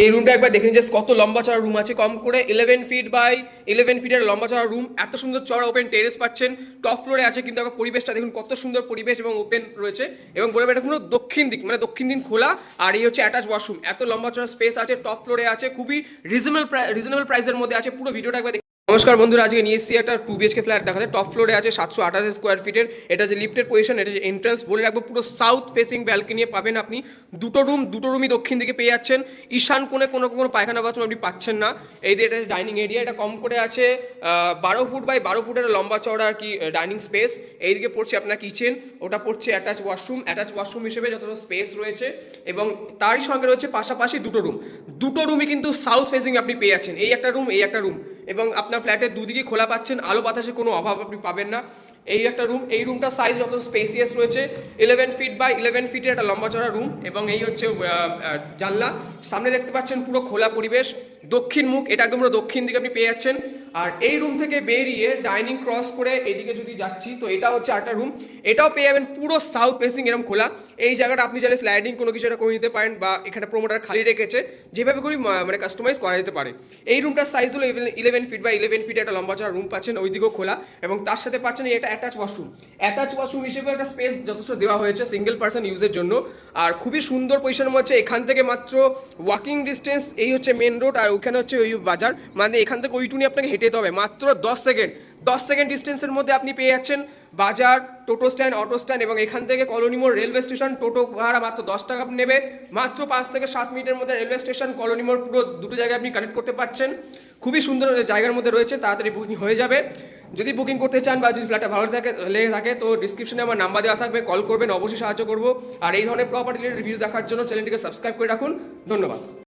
এই রুমটা একবার দেখে নিন, জাস্ট কত লম্বা চড়া রুম আছে, কম করে 11 ফিট বাই 11 ফিটের লম্বা চড়া রুম। এত সুন্দর চড়া ওপেন টেরেস পাচ্ছেন, টপ ফ্লোরে আছে, কিন্তু আবার পরিবেশটা দেখুন কত সুন্দর পরিবেশ এবং ওপেন রয়েছে। এবং বলবেন এটা কোনো দক্ষিণ দিক, মানে দক্ষিণ দিক খোলা। আর এই হচ্ছে অ্যাটাচ ওয়াশরুম, এত লম্বা চড়া স্পেস আছে, টপ ফ্লোরে আছে, খুবই রিজনেবল প্রাইসের মধ্যে আছে। পুরো ভিডিওটা একবার নমস্কার বন্ধুরা, আজকে নিয়ে এসেছি একটা 2 BHK ফ্ল্যাট দেখাতে। টপ ফ্লোরে আছে 728 স্কোয়ার ফিটের। এটা যে লিফটের পজিশন, এটা যে এন্ট্রান্স, বলে রাখবো পুরো সাউথ ফেসিং ব্যালকনি পাবেন আপনি। দুটো রুমই দক্ষিণ দিকে পেয়ে যাচ্ছেন। ঈশান কোণে কোনো পায়খানা বাথরুম আপনি পাচ্ছেন না। এই যে এটা ডাইনিং এরিয়া, এটা কম করে আছে 12 ফুট বাই 12 ফুটের লম্বা চওড়া আর কি ডাইনিং স্পেস। এইদিকে পড়ছে আপনার কিচেন, ওটা পড়ছে অ্যাটাচ ওয়াশরুম হিসেবে যতটা স্পেস রয়েছে। এবং তারই সঙ্গে রয়েছে পাশাপাশি দুটো রুমই কিন্তু সাউথ ফেসিং আপনি পেয়ে যাচ্ছেন। এই একটা রুম এবং আপনার ফ্ল্যাটের দুদিকে খোলা পাচ্ছেন, আলো বাতাসে কোনো অভাব আপনি পাবেন না। এই একটা রুম, এই রুমটার সাইজ যত স্পেসিয়াস রয়েছে, 11 ফিট বাই 11 ফিটের একটা লম্বা চড়া রুম। এবং এই হচ্ছে জানলা, সামনে দেখতে পাচ্ছেন পুরো খোলা পরিবেশ, দক্ষিণ মুখ, এটা একদম পুরো দক্ষিণ দিকে আপনি পেয়ে যাচ্ছেন। আর এই রুম থেকে বেরিয়ে ডাইনিং ক্রস করে এইদিকে যদি যাচ্ছি, তো এটা হচ্ছে আরেকটা রুম, এটাও পেয়ে যাবেন পুরো সাউথ ফেসিং এরকম খোলা। এই জায়গাটা আপনি চাইলে স্লাইডিং কোনো কিছু একটা করে নিতে পারেন, বা এখানে প্রোমোটার খালি রেখেছে, যেভাবে করে মানে কাস্টমাইজ করা যেতে পারে। এই রুমটার সাইজ হলো 11 ফিট বাই 11 ফিট, একটা লম্বা চড়া রুম পাচ্ছেন, ওইদিকেও খোলা। এবং তার সাথে পাচ্ছেন এটা অ্যাটাচ ওয়াশরুম হিসেবে একটা স্পেস যথেষ্ট দেওয়া হয়েছে সিঙ্গেল পার্সন ইউজের জন্য। আর খুবই সুন্দর পজিশনের মধ্যে, এখান থেকে মাত্র ওয়াকিং ডিস্টেন্স, এই হচ্ছে মেন রোড, আর ওখানে হচ্ছে ওই বাজার, মানে এখান থেকে ওইটুনি আপনাকে হেঁটে যেতে হবে, মাত্র 10 সেকেন্ড ডিস্টেন্সের মধ্যে আপনি পেয়ে যাচ্ছেন বাজার, টোটো স্ট্যান্ড, অটো স্ট্যান্ড। এবং এখান থেকে কলোনি মোড় রেলওয়ে স্টেশন, টোটো ভাড়া মাত্র 10 টাকা নেবে। মাত্র 5 থেকে 7 মিনিটের মধ্যে রেলওয়ে স্টেশন, কলোনি মোড়, পুরো দুটো জায়গায় আপনি কানেক্ট করতে পারছেন। খুবই সুন্দর জায়গার মধ্যে রয়েছে, তাড়াতাড়ি বুকিং হয়ে যাবে। যদি বুকিং করতে চান বা যদি ফ্ল্যাটটা ভালো লেগে থাকে, তো ডিসক্রিপশনে আমার নাম্বার দেওয়া থাকবে, কল করবেন, অবশ্যই সাহায্য করবো। আর এই ধরনের প্রপার্টি রিভিউ দেখার জন্য চ্যানেলটিকে সাবস্ক্রাইব করে রাখুন। ধন্যবাদ।